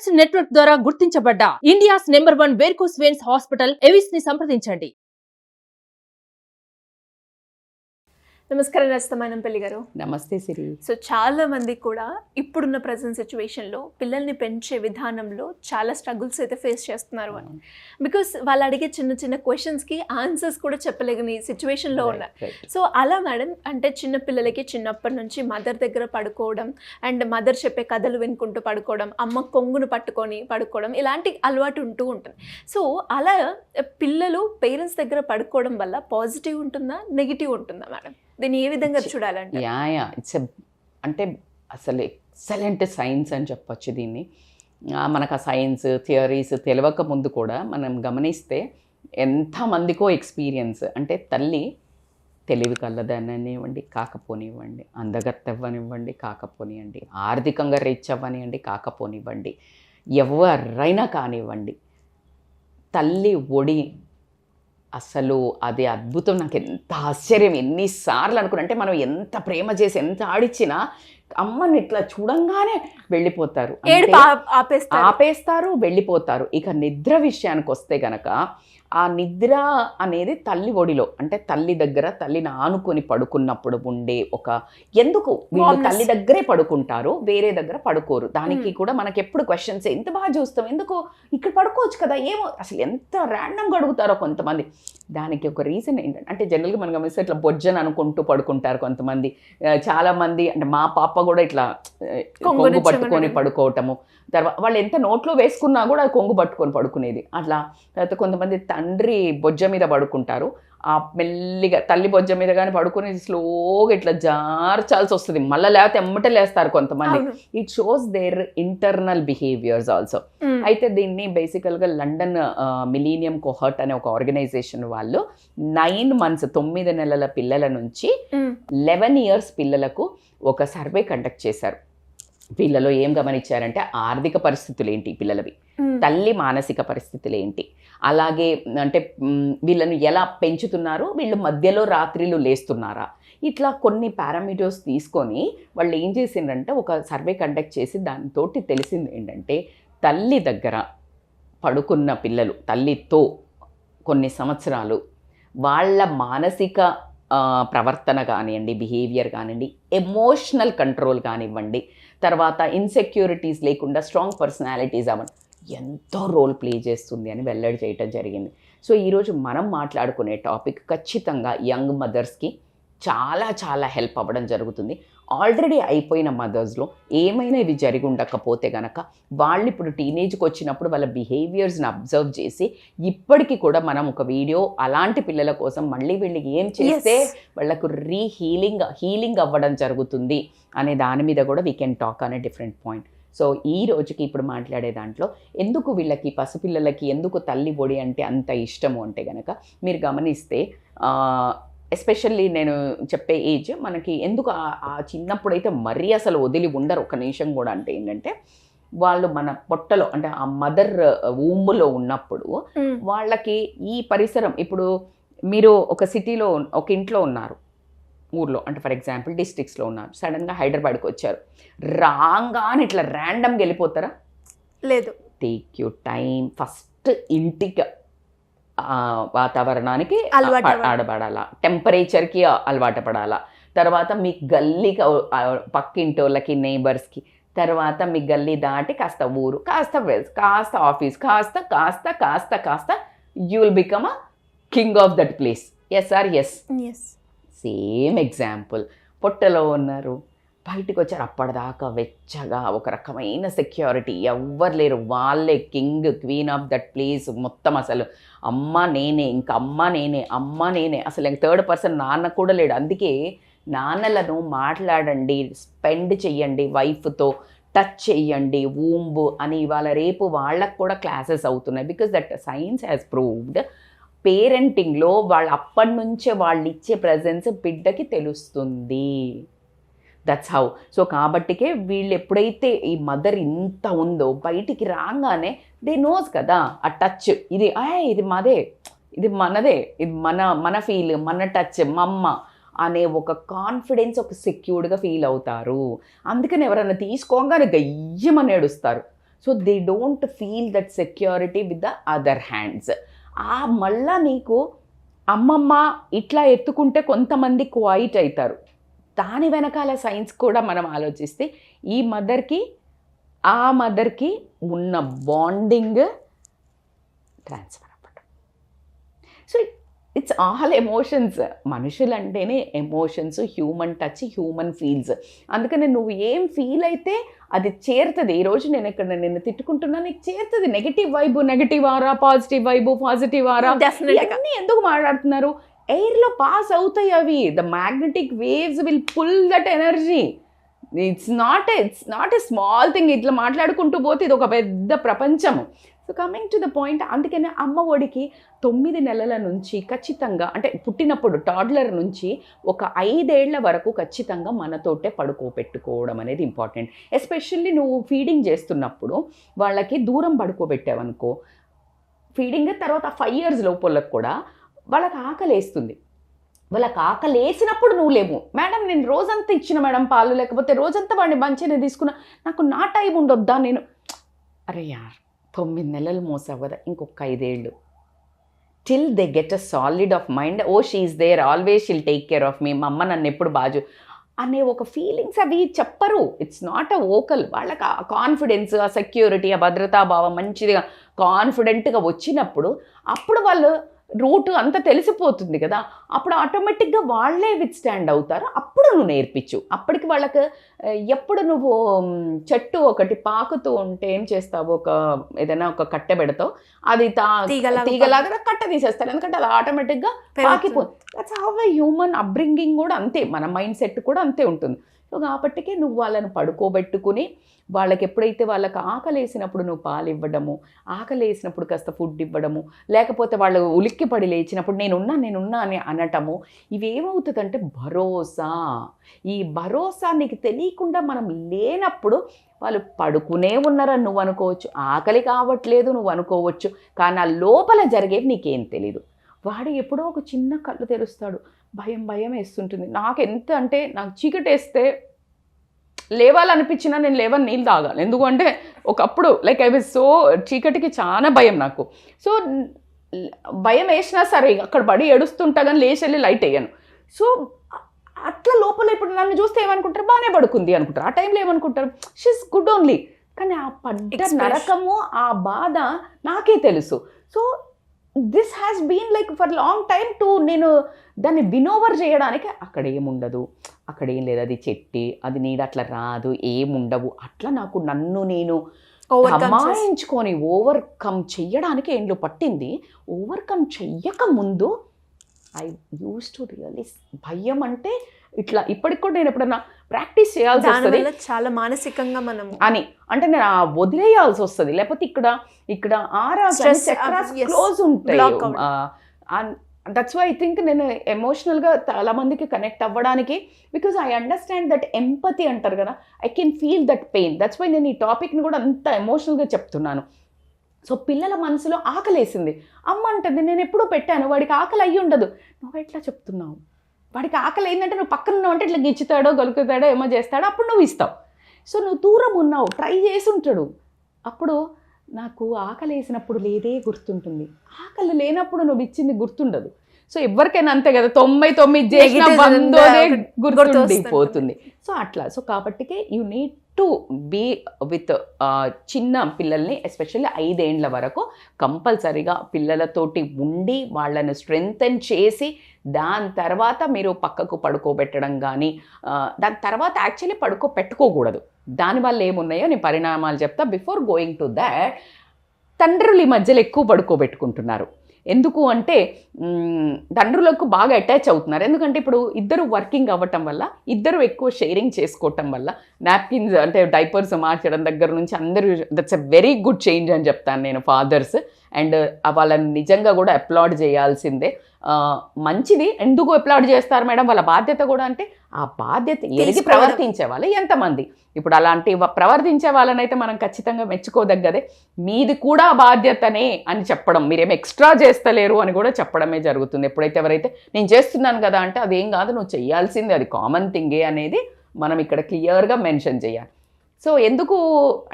Specs network ద్వారా గుర్తించబడ్డ India's number 1 varicose veins hospital Avis ని సంప్రదించండి. నమస్కారం రస్తమానంపల్లి గారు. నమస్తే సిరి. సో చాలా మంది కూడా ఇప్పుడున్న ప్రజెంట్ సిచ్యువేషన్లో పిల్లల్ని పెంచే విధానంలో చాలా స్ట్రగుల్స్ అయితే ఫేస్ చేస్తున్నారు అని, బికాస్ వాళ్ళు అడిగే చిన్న చిన్న క్వశ్చన్స్కి ఆన్సర్స్ కూడా చెప్పలేని సిచ్యువేషన్లో ఉన్నారు. సో అలా మేడం, అంటే చిన్న పిల్లలకి చిన్నప్పటి నుంచి మదర్ దగ్గర పడుకోవడం అండ్ మదర్ చెప్పే కథలు వినుకుంటూ పడుకోవడం, అమ్మ కొంగును పట్టుకొని పడుకోవడం, ఇలాంటి అలవాటు ఉంటూ ఉంటుంది. సో అలా పిల్లలు పేరెంట్స్ దగ్గర పడుకోవడం వల్ల పాజిటివ్ ఉంటుందా, నెగిటివ్ ఉంటుందా మేడం? దీన్ని ఏ విధంగా చూడాలంటే? ఇట్స్ అంటే అసలు ఎక్సలెంట్ సైన్స్ అని చెప్పొచ్చు దీన్ని. మనకు ఆ సైన్స్ థియరీస్ తెలియక ముందు కూడా మనం గమనిస్తే ఎంతమందికో ఎక్స్పీరియన్స్, అంటే తల్లి తెలివి కలదనివ్వండి కాకపోనివ్వండి, అందగత్తవ్వనివ్వండి కాకపోనివ్వండి, ఆర్థికంగా రీచ్ అవ్వనివ్వండి కాకపోనివ్వండి, ఎవరైనా కానివ్వండి, తల్లి ఒడి అసలు అది అద్భుతం. నాకు ఎంత ఆశ్చర్యం, ఎన్నిసార్లు అనుకున్నా, అంటే మనం ఎంత ప్రేమ చేసి ఎంత ఆడిచ్చినా అమ్మని ఇట్లా చూడంగానే వెళ్ళిపోతారు, ఆపేస్తారు, వెళ్ళిపోతారు. ఇక నిద్ర విషయానికి వస్తే గనక ఆ నిద్ర అనేది తల్లి ఒడిలో, అంటే తల్లి దగ్గర తల్లిని ఆనుకొని పడుకున్నప్పుడు ఉండే ఒక, ఎందుకు వీళ్ళు తల్లి దగ్గరే పడుకుంటారు, వేరే దగ్గర పడుకోరు. దానికి కూడా మనకి ఎప్పుడు క్వశ్చన్స్, ఎంత బాగా చూస్తాం, ఎందుకు ఇక్కడ పడుకోవచ్చు కదా, ఏమో అసలు ఎంత ర్యాండమ్గా అడుగుతారో కొంతమంది. దానికి ఒక రీజన్ ఏంటంటే, అంటే జనరల్గా మనం గమనిస్తే ఇట్లా బొజ్జని అనుకుంటూ పడుకుంటారు కొంతమంది. చాలామంది, అంటే మా పాప కూడా ఇట్లా కొంగు పట్టుకొని పడుకోవటము, తర్వాత వాళ్ళు ఎంత నోట్లో వేసుకున్నా కూడా అది కొంగు పట్టుకొని పడుకునేది అట్లా. తర్వాత కొంతమంది తండ్రి బొజ్జ మీద పడుకుంటారు, ఆ మెల్లిగా తల్లి బొజ్జ మీద కానీ పడుకుని స్లోగా ఇట్లా జార్చాల్సి వస్తుంది, మళ్ళీ లేకపోతే ఎమ్మటే లేస్తారు కొంతమంది. It shows their internal behaviours also. అయితే దీన్ని బేసికల్గా లండన్ మిలీనియం కోహర్ట్ అనే ఒక ఆర్గనైజేషన్ వాళ్ళు 9 months 9 నెలల పిల్లల నుంచి 11 years పిల్లలకు ఒక సర్వే కండక్ట్ చేశారు. వీళ్ళలో ఏం గమనించారంటే ఆర్థిక పరిస్థితులు ఏంటి పిల్లలవి, తల్లి మానసిక పరిస్థితులు ఏంటి, అలాగే అంటే వీళ్ళను ఎలా పెంచుతున్నారు, వీళ్ళు మధ్యలో రాత్రిలు లేస్తున్నారా, ఇట్లా కొన్ని పారామీటర్స్ తీసుకొని వాళ్ళు ఏం చేసిండ్రంటే ఒక సర్వే కండక్ట్ చేసి దానితో తెలిసింది ఏంటంటే, తల్లి దగ్గర పడుకున్న పిల్లలు తల్లితో కొన్ని సంవత్సరాలు వాళ్ళ మానసిక ప్రవర్తన కానివ్వండి, బిహేవియర్ కానివ్వండి, ఎమోషనల్ కంట్రోల్ కానివ్వండి, తర్వాత ఇన్సెక్యూరిటీస్ లేకుండా స్ట్రాంగ్ పర్సనాలిటీస్ అవ్వండి, ఎంతో రోల్ ప్లే చేస్తుంది అని వెల్లడి చేయటం జరిగింది. సో ఈరోజు మనం మాట్లాడుకునే టాపిక్ ఖచ్చితంగా యంగ్ మదర్స్కి చాలా చాలా హెల్ప్ అవ్వడం జరుగుతుంది. ఆల్రెడీ అయిపోయిన మదర్స్లో ఏమైనా ఇవి జరిగి ఉండకపోతే కనుక వాళ్ళు ఇప్పుడు టీనేజ్కి వచ్చినప్పుడు వాళ్ళ బిహేవియర్స్ని అబ్జర్వ్ చేసి ఇప్పటికీ కూడా మనం ఒక వీడియో అలాంటి పిల్లల కోసం మళ్ళీ వీళ్ళకి ఏం చేస్తే వాళ్ళకు హీలింగ్ అవ్వడం జరుగుతుంది అనే దాని మీద కూడా వీ కెన్ టాక్ అనే డిఫరెంట్ పాయింట్. సో ఈ రోజుకి ఇప్పుడు మాట్లాడే దాంట్లో ఎందుకు వీళ్ళకి పసిపిల్లలకి ఎందుకు తల్లి ఒడి అంటే అంత ఇష్టము అంటే కనుక మీరు గమనిస్తే, ఎస్పెషల్లీ నేను చెప్పే ఏజ్ మనకి ఎందుకు ఆ చిన్నప్పుడైతే మరీ అసలు వదిలి ఉండరు ఒక నిమిషం కూడా. అంటే ఏంటంటే వాళ్ళు మన పొట్టలో, అంటే ఆ మదర్ ఊంబులో ఉన్నప్పుడు వాళ్ళకి ఈ పరిసరం, ఇప్పుడు మీరు ఒక సిటీలో ఒక ఇంట్లో ఉన్నారు, ఊర్లో అంటే ఫర్ ఎగ్జాంపుల్ డిస్ట్రిక్ట్స్లో ఉన్నారు, సడన్గా హైదరాబాద్కి వచ్చారు, రాగానే ఇట్లా ర్యాండమ్గా వెళ్ళిపోతారా? లేదు. టేక్ యూ టైం, ఫస్ట్ ఇంటికి వాతావరణానికి ఆడబడాలా, టెంపరేచర్కి అలవాటు పడాలా, తర్వాత మీ గల్లీకి పక్కింటోళ్ళకి నైబర్స్కి, తర్వాత మీ గల్లీ దాటి కాస్త ఊరు, కాస్త ఆఫీస్, కాస్త you will become a king of that place. Yes or yes? Same example, పొట్టలో ఉన్నారు, బయటకు వచ్చారు, అప్పటిదాకా వెచ్చగా ఒక రకమైన సెక్యూరిటీ, ఎవ్వరు లేరు, వాళ్ళే king queen of that place మొత్తం. అసలు అమ్మ నేనే, ఇంకా అమ్మ నేనే, అసలు ఇంక థర్డ్ పర్సన్ నాన్న కూడా లేడు. అందుకే నాన్నలను మాట్లాడండి, స్పెండ్ చెయ్యండి, వైఫ్తో టచ్ చెయ్యండి, ఊంబు అని ఇవాళ రేపు వాళ్ళకు కూడా క్లాసెస్ అవుతున్నాయి. Because that science has proved పేరెంటింగ్లో వాళ్ళు అప్పటి నుంచే వాళ్ళు ఇచ్చే ప్రజెన్స్ బిడ్డకి తెలుస్తుంది. That's how. సో కాబట్టికే వీళ్ళు ఎప్పుడైతే ఈ మదర్ ఇంత ఉందో బయటికి రాగానే దే నోస్ కదా ఆ టచ్, ఇది మాదే, ఇది మనదే, ఇది మన ఫీల్, మన టచ్, మమ్మ అనే ఒక కాన్ఫిడెన్స్, ఒక సెక్యూర్డ్గా ఫీల్ అవుతారు. అందుకని ఎవరైనా తీసుకోగానే గయ్యమని ఏడుస్తారు. So they don't feel that security with the other hands. మళ్ళా నీకు అమ్మమ్మ ఇట్లా ఎత్తుకుంటే కొంతమంది క్వైట్ అవుతారు. దాని వెనకాల సైన్స్ కూడా మనం ఆలోచిస్తే ఈ మదర్కి ఆ మదర్కి ఉన్న బాండింగ్ ట్రాన్స్ఫర్ అవ్వడం. So it's all emotions. మనుషులు అంటేనే emotions, human touch, human feels. అందుకని నువ్వు ఏం ఫీల్ అయితే అది చేరుతుంది. ఈరోజు నేను ఇక్కడ నిన్ను తిట్టుకుంటున్నా, నీకు చేరుతుంది. నెగిటివ్ ఆరా, పాజిటివ్ ఆరా, అన్నీ ఎందుకు మాట్లాడుతున్నారు? ఎయిర్లో పాస్ అవుతాయి అవి. The magnetic waves will pull that energy. It's not a small thing. ఇట్లా మాట్లాడుకుంటూ పోతే ఇది ఒక పెద్ద ప్రపంచము. So coming to the point, అందుకనే అమ్మ ఒడికి 9 నెలల నుంచి ఖచ్చితంగా, అంటే పుట్టినప్పుడు టాడ్లర్ నుంచి ఒక 5 ఏళ్ల వరకు ఖచ్చితంగా మనతోటే పడుకోబెట్టుకోవడం అనేది ఇంపార్టెంట్. ఎస్పెషల్లీ నువ్వు ఫీడింగ్ చేస్తున్నప్పుడు వాళ్ళకి దూరం పడుకోబెట్టావనుకో, ఫీడింగ్ తర్వాత 5 years లోపలకు కూడా వాళ్ళకి ఆకలేస్తుంది. వాళ్ళకి ఆకలేసినప్పుడు నువ్వు లేవు, మేడం నేను రోజంతా ఇచ్చిన మేడం పాలు, లేకపోతే రోజంతా వాడిని మంచిగా తీసుకున్నా, నాకు నా టైం ఉండొద్దా? నేను అరే యార్ 9 నెలలు మోసావు కదా, ఇంకొక 5 ఏళ్ళు till they get a solid of mind. Oh she is there always she'll take care of me, మా అమ్మ నన్ను ఎప్పుడు బాజు అనే ఒక ఫీలింగ్స్ అవి చెప్పరు. It's not a vocal. వాళ్ళకి ఆ కాన్ఫిడెన్స్, ఆ సెక్యూరిటీ, ఆ భద్రతాభావం మంచిదిగా కాన్ఫిడెంట్గా వచ్చినప్పుడు అప్పుడు వాళ్ళు రూట్ అంతా తెలిసిపోతుంది కదా, అప్పుడు ఆటోమేటిక్గా వాళ్ళే విత్ స్టాండ్ అవుతారు. అప్పుడు నువ్వు నేర్పించు. అప్పటికి వాళ్ళకి ఎప్పుడు నువ్వు చెట్టు ఒకటి పాకుతూ ఉంటే ఏం చేస్తావు, ఏదైనా ఒక కట్టె పెడతావు, అది తీగలాగా కట్టె తీసేస్తారు, ఎందుకంటే అది ఆటోమేటిక్గా పాకిపోతుంది. That's how a human upbringing కూడా అంతే, మన మైండ్ సెట్ కూడా అంతే ఉంటుంది. సో కాబట్టికే నువ్వు వాళ్ళని పడుకోబెట్టుకుని వాళ్ళకి ఎప్పుడైతే వాళ్ళకి ఆకలి వేసినప్పుడు నువ్వు పాలు ఇవ్వడము, ఆకలి వేసినప్పుడు కాస్త ఫుడ్ ఇవ్వడము, లేకపోతే వాళ్ళు ఉలిక్కిపడి లేచినప్పుడు నేనున్నా అని అనటము, ఇవేమవుతుందంటే భరోసా. ఈ భరోసా నీకు తెలియకుండా మనం లేనప్పుడు వాళ్ళు పడుకునే ఉన్నారని నువ్వు అనుకోవచ్చు, ఆకలి కావట్లేదు నువ్వు అనుకోవచ్చు, కానీ ఆ లోపల జరిగేవి నీకేం తెలీదు. వాడు ఎప్పుడో ఒక చిన్న కళ్ళు తెరుస్తాడు, భయం వేస్తుంటుంది. నాకు ఎంత అంటే నాకు చీకటేస్తే లేవాలనిపించినా నేను లేవని నీళ్ళు తాగాలి, ఎందుకంటే ఒకప్పుడు లైక్ ఐ వాజ్ సో చీకటికి చాలా భయం నాకు. సో భయం వేసినా సరే అక్కడ పడి ఏడుస్తుంటా కానీ లేచి వెళ్ళి లైట్ వేయను. సో అట్లా లోపల ఇప్పుడు నన్ను చూస్తే ఏమనుకుంటారు, బాగానే పడుకుంది అనుకుంటారు. ఆ టైంలో ఏమనుకుంటారు, షీఈస్ గుడ్ ఓన్లీ. కానీ ఆ పడ్డ నరకము, ఆ బాధ నాకే తెలుసు. So this has been like for long time to నేను దాన్ని వినోవర్ చేయడానికి అక్కడ ఏముండదు, అక్కడ ఏం లేదు, అది చెట్టి, అది నీడ అట్లా రాదు, ఏముండవు, అట్లా నాకు నన్ను నేను అమాయించుకొని ఓవర్కమ్ చెయ్యడానికి ఏంట్లో పట్టింది. ఓవర్కమ్ చెయ్యక ముందు ఐ యూస్ టు రియల్లీ భయం అంటే ఇట్లా ఇప్పటికి కూడా నేను ఎప్పుడన్నా ప్రాక్టీస్ చేయాల్సి వస్తుంది, చాలా మానసికంగా మనం అని అంటే నేను వదిలేయాల్సి వస్తుంది. లేకపోతే ఇక్కడ క్లోజ్ ఉంటాయి. దట్స్ వై ఐ థింక్ నేను ఎమోషనల్గా చాలా మందికి కనెక్ట్ అవ్వడానికి, because I understand that empathy అంటారు కదా, I can feel that pain. That's why నేను ఈ టాపిక్ని కూడా అంత ఎమోషనల్గా చెప్తున్నాను. సో పిల్లల మనసులో ఆకలేసింది, అమ్మ అంటుంది నేను ఎప్పుడూ పెట్టాను, వాడికి ఆకలి అయ్యి ఉండదు, నువ్వు ఎట్లా చెప్తున్నావు? వాడికి ఆకలి అయిందంటే నువ్వు పక్కన ఉన్నావు అంటే ఇట్లా గిచ్చుతాడో గలుకుతాడో ఏమో చేస్తాడో, అప్పుడు నువ్వు ఇస్తావు. సో నువ్వు దూరం ఉన్నావు, ట్రై చేసి ఉంటాడు. అప్పుడు నాకు ఆకలి వేసినప్పుడు లేదే గుర్తుంటుంది, ఆకలి లేనప్పుడు నువ్వు ఇచ్చింది గుర్తుండదు. సో ఎవరికైనా అంతే కదా, 99 చేసిన 100దే గుర్తుండిపోతుంది. సో అట్లా. సో కాబట్టికే you need to be with చిన్న పిల్లల్ని, ఎస్పెషల్లీ 5 ఏళ్ల వరకు కంపల్సరీగా పిల్లలతోటి ఉండి వాళ్ళని స్ట్రెంగ్తెన్ చేసి దాని తర్వాత మీరు పక్కకు పడుకోబెట్టడం కానీ, దాని తర్వాత యాక్చువల్లీ పెట్టుకోకూడదు. దానివల్ల ఏమున్నాయో నేను పరిణామాలు చెప్తా. బిఫోర్ గోయింగ్ టు దాట్, తండ్రులు ఈ మధ్యలో ఎక్కువ పడుకోబెట్టుకుంటున్నారు. ఎందుకు అంటే తండ్రులకు బాగా అటాచ్ అవుతున్నారు. ఎందుకంటే ఇప్పుడు ఇద్దరు వర్కింగ్ అవ్వటం వల్ల, ఇద్దరు ఎక్కువ షేరింగ్ చేసుకోవటం వల్ల, నాప్కిన్స్ అంటే డైపర్స్ మార్చడం దగ్గర నుంచి అందరూ, that's a very good change అని చెప్తాను నేను ఫాదర్స్. అండ్ వాళ్ళని నిజంగా కూడా అప్లాడ్ చేయాల్సిందే. మంచిది. ఎందుకు అప్లాడ్ చేస్తారు మేడం? వాళ్ళ బాధ్యత కూడా. అంటే ఆ బాధ్యత ఎరిగి ప్రవర్తించే వాళ్ళు ఎంతమంది? ఇప్పుడు అలాంటి ప్రవర్తించే వాళ్ళనైతే మనం ఖచ్చితంగా మెచ్చుకోదగ్గదే. మీది కూడా బాధ్యతనే అని చెప్పడం, మీరేం ఎక్స్ట్రా చేస్తలేరు అని కూడా చెప్పడమే జరుగుతుంది. ఎప్పుడైతే ఎవరైతే నేను చేస్తున్నాను కదా అంటే అదేం కాదు, నువ్వు చేయాల్సిందే, అది కామన్ థింగే అనేది మనం ఇక్కడ క్లియర్గా మెన్షన్ చేయాలి. సో ఎందుకు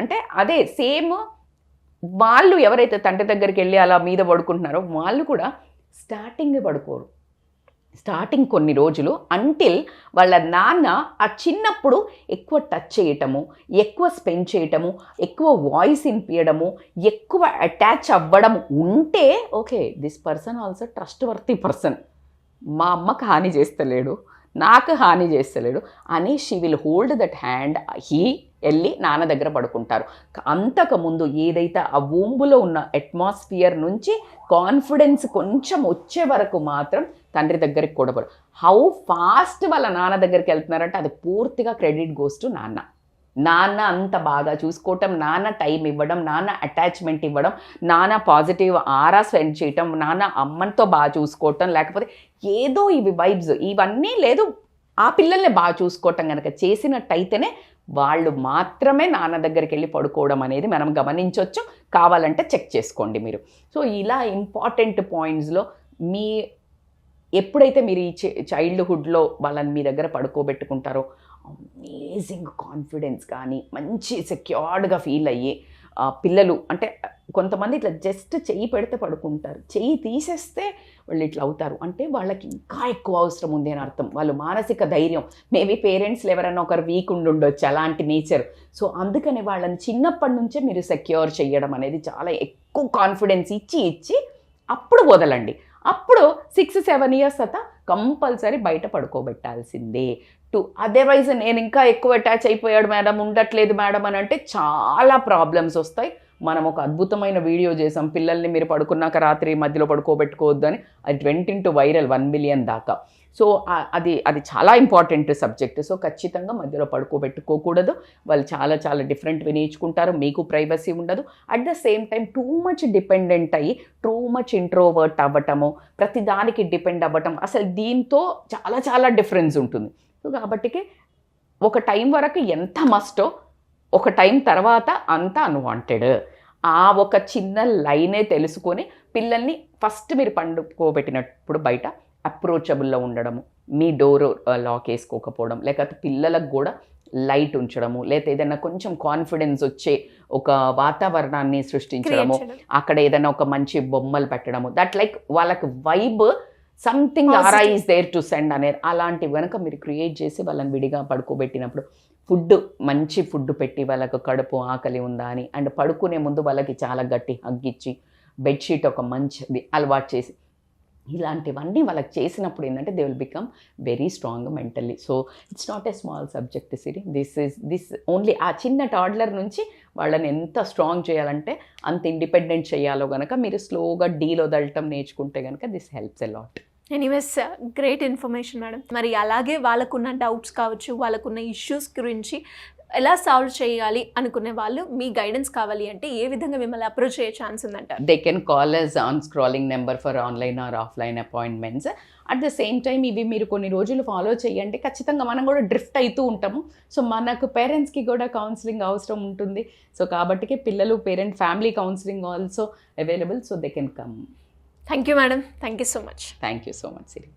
అంటే అదే సేమ్ వాళ్ళు ఎవరైతే తండ్రి దగ్గరికి వెళ్ళి అలా మీద పడుకుంటున్నారో వాళ్ళు కూడా స్టార్టింగ్ పడుకోరు. స్టార్టింగ్ కొన్ని రోజులు అంటిల్ వాళ్ళ నాన్న ఆ చిన్నప్పుడు ఎక్కువ టచ్ చేయటము, ఎక్కువ స్పెండ్ చేయటము, ఎక్కువ వాయిస్ వినిపించడము, ఎక్కువ అటాచ్ అవ్వడం ఉంటే okay this person also trust worthy person, మా అమ్మకు హాని చేస్తలేడు, నాకు హాని చేస్తలేడు అని she will hold that hand. వెళ్ళి నాన్న దగ్గర పడుకుంటారు. అంతకుముందు ఏదైతే ఆ వూంబులో ఉన్న అట్మాస్ఫియర్ నుంచి కాన్ఫిడెన్స్ కొంచెం వచ్చే వరకు మాత్రం తండ్రి దగ్గరికి కూడా పడు. హౌ ఫాస్ట్ వాళ్ళ నాన్న దగ్గరికి వెళ్తున్నారంటే అది పూర్తిగా క్రెడిట్ గోస్ టు నాన్న. నాన్న అంత బాగా చూసుకోవటం, నాన్న టైం ఇవ్వడం, నాన్న అటాచ్మెంట్ ఇవ్వడం, నాన్న పాజిటివ్ ఆరా స్పెండ్ చేయటం, నాన్న అమ్మతో బాగా చూసుకోవటం, లేకపోతే ఏదో ఇవి వైబ్స్ ఇవన్నీ లేదు ఆ పిల్లల్ని బాగా చూసుకోవటం కనుక చేసినట్టయితేనే వాళ్ళు మాత్రమే నాన్న దగ్గరికి వెళ్ళి పడుకోవడం అనేది మనం గమనించవచ్చు. కావాలంటే చెక్ చేసుకోండి మీరు. సో ఇలా ఇంపార్టెంట్ పాయింట్స్లో మీ ఎప్పుడైతే మీరు ఈ చైల్డ్హుడ్లో వాళ్ళని మీ దగ్గర పడుకోబెట్టుకుంటారో అమేజింగ్ కాన్ఫిడెన్స్ కానీ మంచి సెక్యూర్డ్గా ఫీల్ అయ్యి పిల్లలు అంటే కొంతమంది ఇట్లా జస్ట్ చెయ్యి పెడితే పడుకుంటారు, చెయ్యి తీసేస్తే వాళ్ళు ఇట్లా అవుతారు అంటే వాళ్ళకి ఇంకా ఎక్కువ అవసరం ఉంది అని అర్థం. వాళ్ళు మానసిక ధైర్యం మేబీ పేరెంట్స్లో ఎవరైనా ఒకరు వీక్ ఉండొచ్చు అలాంటి నేచర్. సో అందుకని వాళ్ళని చిన్నప్పటి నుంచే మీరు సెక్యూర్ చేయడం అనేది చాలా ఎక్కువ కాన్ఫిడెన్స్ ఇచ్చి అప్పుడు వదలండి. అప్పుడు 6-7 ఇయర్స్ తర్వాత కంపల్సరీ బయట పడుకోబెట్టాల్సిందే. అదర్వైజ్ నేను ఇంకా ఎక్కువ అటాచ్ అయిపోయాడు మేడం, ఉండట్లేదు మేడం అని అంటే చాలా ప్రాబ్లమ్స్ వస్తాయి. మనం ఒక అద్భుతమైన వీడియో చేసాం, పిల్లల్ని మీరు పడుకున్నాక రాత్రి మధ్యలో పడుకోబెట్టుకోవద్దు అని. అది వెంట ఇంటూ వైరల్ 1 మిలియన్ దాకా. సో అది చాలా ఇంపార్టెంట్ సబ్జెక్ట్. సో ఖచ్చితంగా మధ్యలో పడుకోబెట్టుకోకూడదు. వాళ్ళు చాలా డిఫరెంట్వి నేర్చుకుంటారు, మీకు ప్రైవసీ ఉండదు. At the same time too much dependent అయ్యి టూ మచ్ ఇంట్రోవర్ట్ అవ్వటము, ప్రతి దానికి డిపెండ్ అవ్వటం, అసలు దీంతో చాలా డిఫరెన్స్ ఉంటుంది. సో కాబట్టికి ఒక టైం వరకు ఎంత మస్టో ఒక టైం తర్వాత అంత అన్వాంటెడ్. ఆ ఒక చిన్న లైనే తెలుసుకొని పిల్లల్ని ఫస్ట్ మీరు పండుకోబెట్టినప్పుడు బయట అప్రోచబుల్లో ఉండడము, మీ డోర్ లాక్ వేసుకోకపోవడం, లేకపోతే పిల్లలకు కూడా లైట్ ఉంచడము, లేకపోతే ఏదైనా కొంచెం కాన్ఫిడెన్స్ వచ్చే ఒక వాతావరణాన్ని సృష్టించడము, అక్కడ ఏదైనా ఒక మంచి బొమ్మలు పెట్టడము, దట్ లైక్ వాళ్ళకి vibe something aura is there to send అనేది అలాంటివి కనుక మీరు క్రియేట్ చేసి వాళ్ళని విడిగా పడుకోబెట్టినప్పుడు మంచి ఫుడ్ పెట్టి వాళ్ళకు కడుపు ఆకలి ఉందా అని అండ్ పడుకునే ముందు వాళ్ళకి చాలా గట్టి హగ్గిచ్చి బెడ్షీట్ ఒక మంచిది అలవాటు చేసి ఇలాంటివన్నీ వాళ్ళకి చేసినప్పుడు ఏంటంటే they will become very strong mentally. So it's not a small subject Siri, this only ఆ చిన్న టాడ్లర్ నుంచి వాళ్ళని ఎంత స్ట్రాంగ్ చేయాలంటే అంత ఇండిపెండెంట్ చేయాలో కనుక మీరు స్లోగా డీల్ వదలటం నేర్చుకుంటే కనుక this helps a lot. Anyways great information madam. మరి అలాగే వాళ్ళకున్న డౌట్స్ కావచ్చు, వాళ్ళకున్న ఇష్యూస్ గురించి ఎలా సాల్వ్ చేయాలి అనుకునే వాళ్ళు మీ గైడెన్స్ కావాలి అంటే ఏ విధంగా మిమ్మల్ని అప్రోచ్ అయ్యే ఛాన్స్ ఉందంటారు? They can call us on scrolling number for online or offline appointments. At the same time ఇవి మీరు కొన్ని రోజులు ఫాలో చేయండి. ఖచ్చితంగా మనం కూడా డ్రిఫ్ట్ అవుతూ ఉంటాము. సో మనకు పేరెంట్స్కి కూడా కౌన్సిలింగ్ అవసరం ఉంటుంది. సో కాబట్టి పిల్లలు family counselling also available. So they can come. Thank you madam. Thank you so much. Thank you so much Siri.